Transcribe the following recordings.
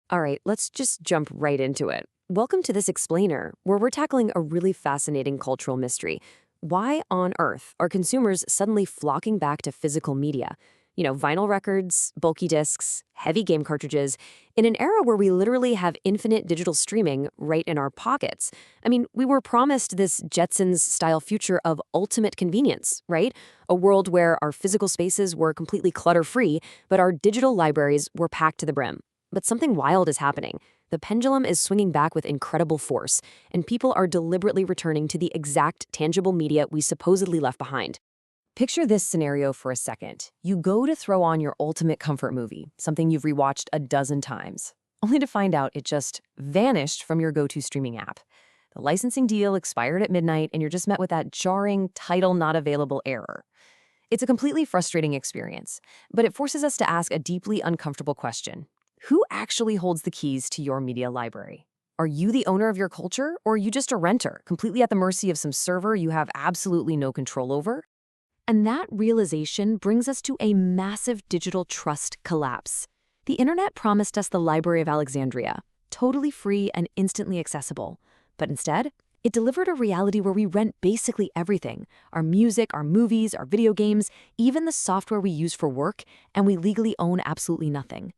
All right, let's just jump right into it. Welcome to this explainer, where we're tackling a really fascinating cultural mystery. Why on earth are consumers suddenly flocking back to physical media? Vinyl records, bulky discs, heavy game cartridges, in an era where we literally have infinite digital streaming right in our pockets. I mean, we were promised this Jetsons-style future of ultimate convenience, right? A world where our physical spaces were completely clutter-free, but our digital libraries were packed to the brim. But something wild is happening. The pendulum is swinging back with incredible force, and people are deliberately returning to the exact tangible media we supposedly left behind. Picture this scenario for a second. You go to throw on your ultimate comfort movie, something you've rewatched a dozen times, only to find out it just vanished from your go-to streaming app. The licensing deal expired at midnight, and you're just met with that jarring title not available error. It's a completely frustrating experience, but it forces us to ask a deeply uncomfortable question. Who actually holds the keys to your media library? Are you the owner of your culture, or are you just a renter, completely at the mercy of some server you have absolutely no control over? And that realization brings us to a massive digital trust collapse. The internet promised us the Library of Alexandria, totally free and instantly accessible. But instead, it delivered a reality where we rent basically everything: our music, our movies, our video games, even the software we use for work, and we legally own absolutely nothing.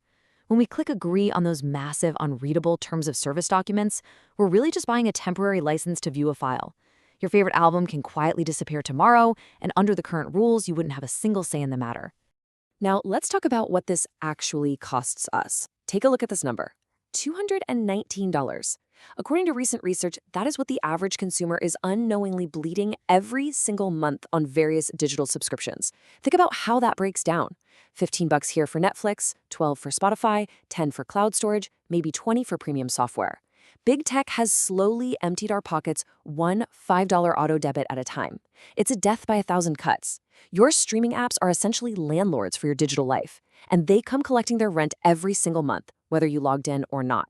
When we click agree on those massive, unreadable terms of service documents, we're really just buying a temporary license to view a file. Your favorite album can quietly disappear tomorrow, and under the current rules, you wouldn't have a single say in the matter. Now, let's talk about what this actually costs us. Take a look at this number: $219. According to recent research, that is what the average consumer is unknowingly bleeding every single month on various digital subscriptions. Think about how that breaks down. $15 here for Netflix, $12 for Spotify, $10 for cloud storage, maybe $20 for premium software. Big tech has slowly emptied our pockets one $5 auto debit at a time. It's a death by a thousand cuts. Your streaming apps are essentially landlords for your digital life, and they come collecting their rent every single month, whether you logged in or not.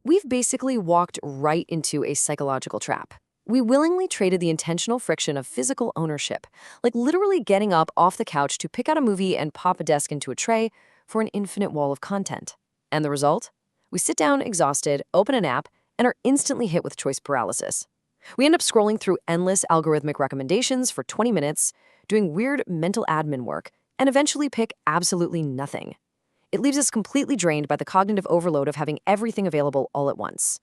We've basically walked right into a psychological trap. We willingly traded the intentional friction of physical ownership, like literally getting up off the couch to pick out a movie and pop a desk into a tray, for an infinite wall of content. And the result? We sit down exhausted, open an app, and are instantly hit with choice paralysis. We end up scrolling through endless algorithmic recommendations for 20 minutes, doing weird mental admin work, and eventually pick absolutely nothing. It leaves us completely drained by the cognitive overload of having everything available all at once.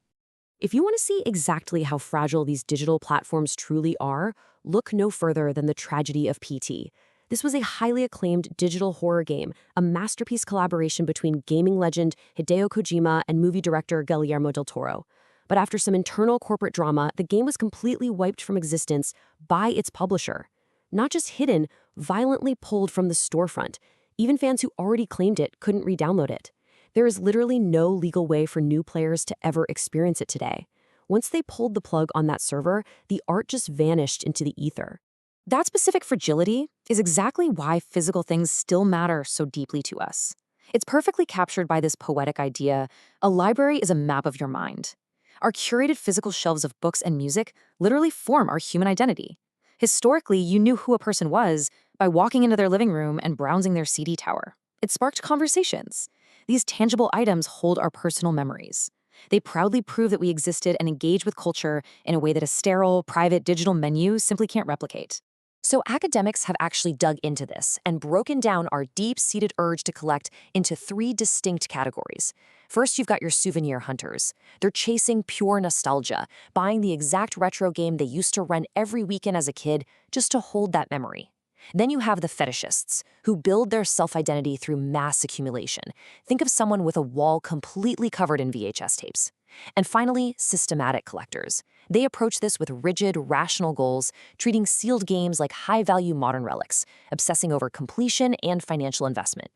If you want to see exactly how fragile these digital platforms truly are, look no further than The Tragedy of PT. This was a highly acclaimed digital horror game, a masterpiece collaboration between gaming legend Hideo Kojima and movie director Guillermo del Toro. But after some internal corporate drama, the game was completely wiped from existence by its publisher. Not just hidden, violently pulled from the storefront. Even fans who already claimed it couldn't re-download it. There is literally no legal way for new players to ever experience it today. Once they pulled the plug on that server, the art just vanished into the ether. That specific fragility is exactly why physical things still matter so deeply to us. It's perfectly captured by this poetic idea: a library is a map of your mind. Our curated physical shelves of books and music literally form our human identity. Historically, you knew who a person was by walking into their living room and browsing their CD tower. It sparked conversations. These tangible items hold our personal memories. They proudly prove that we existed and engage with culture in a way that a sterile, private digital menu simply can't replicate. So academics have actually dug into this and broken down our deep-seated urge to collect into three distinct categories. First, you've got your souvenir hunters. They're chasing pure nostalgia, buying the exact retro game they used to rent every weekend as a kid just to hold that memory. Then you have the fetishists, who build their self-identity through mass accumulation. Think of someone with a wall completely covered in VHS tapes. And finally, systematic collectors. They approach this with rigid, rational goals, treating sealed games like high-value modern relics, obsessing over completion and financial investment.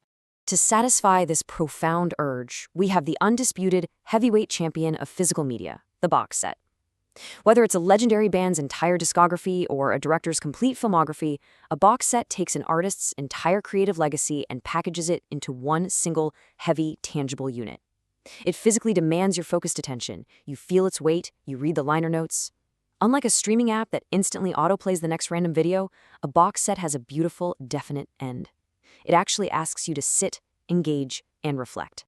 To satisfy this profound urge, we have the undisputed heavyweight champion of physical media, the box set. Whether it's a legendary band's entire discography or a director's complete filmography, a box set takes an artist's entire creative legacy and packages it into one single, heavy, tangible unit. It physically demands your focused attention. You feel its weight, you read the liner notes. Unlike a streaming app that instantly autoplays the next random video, a box set has a beautiful, definite end. It actually asks you to sit, engage, and reflect.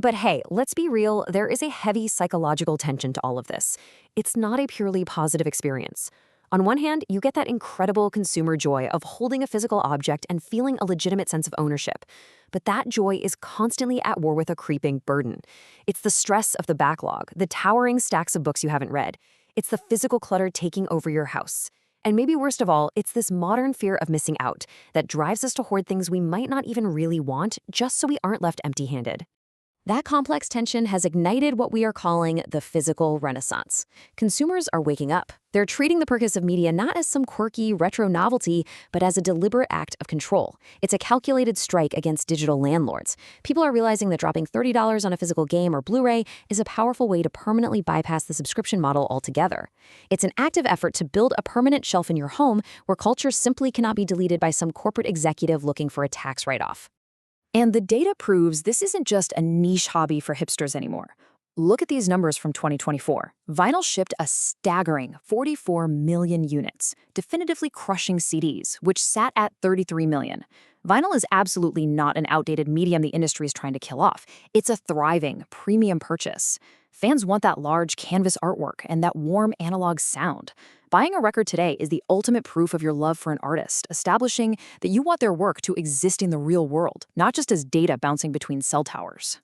But hey, let's be real, there is a heavy psychological tension to all of this. It's not a purely positive experience. On one hand, you get that incredible consumer joy of holding a physical object and feeling a legitimate sense of ownership. But that joy is constantly at war with a creeping burden. It's the stress of the backlog, the towering stacks of books you haven't read. It's the physical clutter taking over your house. And maybe worst of all, it's this modern fear of missing out that drives us to hoard things we might not even really want just so we aren't left empty-handed. That complex tension has ignited what we are calling the physical renaissance. Consumers are waking up. They're treating the purchase of media not as some quirky, retro novelty, but as a deliberate act of control. It's a calculated strike against digital landlords. People are realizing that dropping $30 on a physical game or Blu-ray is a powerful way to permanently bypass the subscription model altogether. It's an active effort to build a permanent shelf in your home where culture simply cannot be deleted by some corporate executive looking for a tax write-off. And the data proves this isn't just a niche hobby for hipsters anymore. Look at these numbers from 2024. Vinyl shipped a staggering 44 million units, definitively crushing CDs, which sat at 33 million. Vinyl is absolutely not an outdated medium the industry is trying to kill off. It's a thriving, premium purchase. Fans want that large canvas artwork and that warm analog sound. Buying a record today is the ultimate proof of your love for an artist, establishing that you want their work to exist in the real world, not just as data bouncing between cell towers.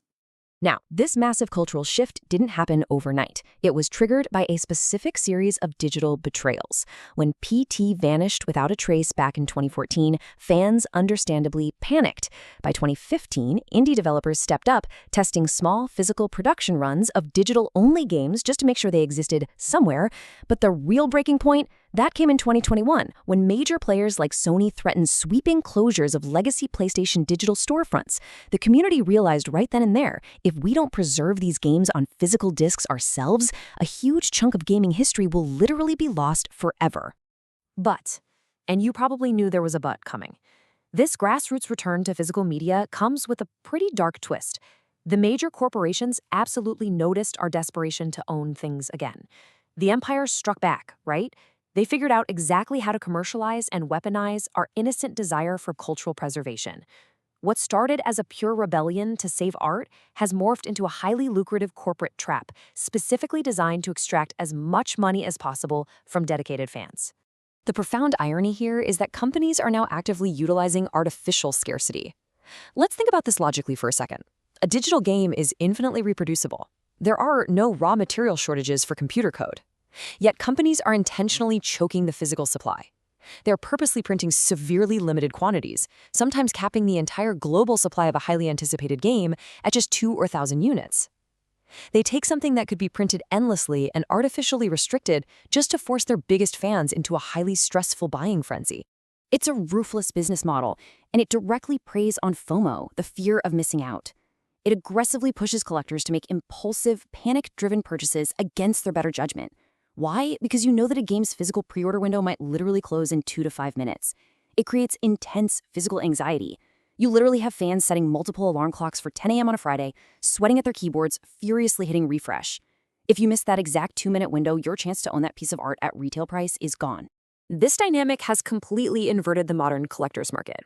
Now, this massive cultural shift didn't happen overnight. It was triggered by a specific series of digital betrayals. When PT vanished without a trace back in 2014, fans understandably panicked. By 2015, indie developers stepped up, testing small physical production runs of digital-only games just to make sure they existed somewhere. But the real breaking point, that came in 2021, when major players like Sony threatened sweeping closures of legacy PlayStation digital storefronts. The community realized right then and there, if we don't preserve these games on physical discs ourselves, a huge chunk of gaming history will literally be lost forever. But, and you probably knew there was a but coming, this grassroots return to physical media comes with a pretty dark twist. The major corporations absolutely noticed our desperation to own things again. The empire struck back, right? They figured out exactly how to commercialize and weaponize our innocent desire for cultural preservation. What started as a pure rebellion to save art has morphed into a highly lucrative corporate trap, specifically designed to extract as much money as possible from dedicated fans. The profound irony here is that companies are now actively utilizing artificial scarcity. Let's think about this logically for a second. A digital game is infinitely reproducible. There are no raw material shortages for computer code. Yet companies are intentionally choking the physical supply. They're purposely printing severely limited quantities, sometimes capping the entire global supply of a highly anticipated game at just 2 or 1,000 units. They take something that could be printed endlessly and artificially restricted just to force their biggest fans into a highly stressful buying frenzy. It's a ruthless business model, and it directly preys on FOMO, the fear of missing out. It aggressively pushes collectors to make impulsive, panic-driven purchases against their better judgment. Why? Because you know that a game's physical pre-order window might literally close in 2 to 5 minutes. It creates intense physical anxiety. You literally have fans setting multiple alarm clocks for 10 a.m. on a Friday, sweating at their keyboards, furiously hitting refresh. If you miss that exact 2-minute window, your chance to own that piece of art at retail price is gone. This dynamic has completely inverted the modern collector's market.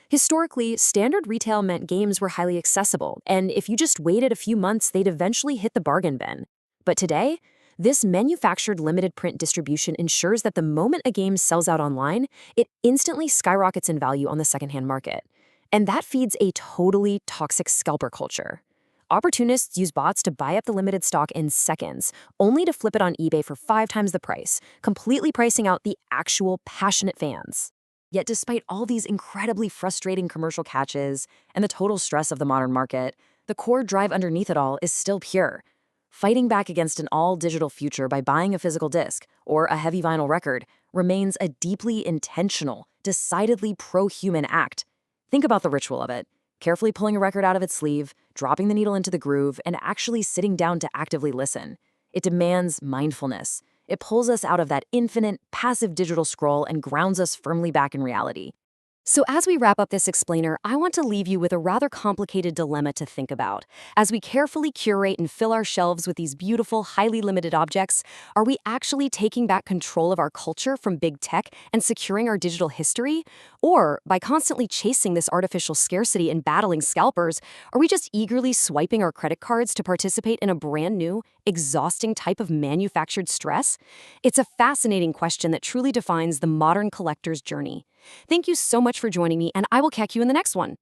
Historically, standard retail meant games were highly accessible, and if you just waited a few months, they'd eventually hit the bargain bin. But today, this manufactured limited print distribution ensures that the moment a game sells out online, it instantly skyrockets in value on the secondhand market. And that feeds a totally toxic scalper culture. Opportunists use bots to buy up the limited stock in seconds, only to flip it on eBay for 5 times the price, completely pricing out the actual passionate fans. Yet despite all these incredibly frustrating commercial catches and the total stress of the modern market, the core drive underneath it all is still pure. Fighting back against an all-digital future by buying a physical disc or a heavy vinyl record remains a deeply intentional, decidedly pro-human act. Think about the ritual of it. Carefully pulling a record out of its sleeve, dropping the needle into the groove, and actually sitting down to actively listen. It demands mindfulness. It pulls us out of that infinite, passive digital scroll and grounds us firmly back in reality. So, as we wrap up this explainer, I want to leave you with a rather complicated dilemma to think about. As we carefully curate and fill our shelves with these beautiful, highly limited objects, are we actually taking back control of our culture from big tech and securing our digital history? Or, by constantly chasing this artificial scarcity and battling scalpers, are we just eagerly swiping our credit cards to participate in a brand new, exhausting type of manufactured stress? It's a fascinating question that truly defines the modern collector's journey. Thank you so much for joining me, and I will catch you in the next one.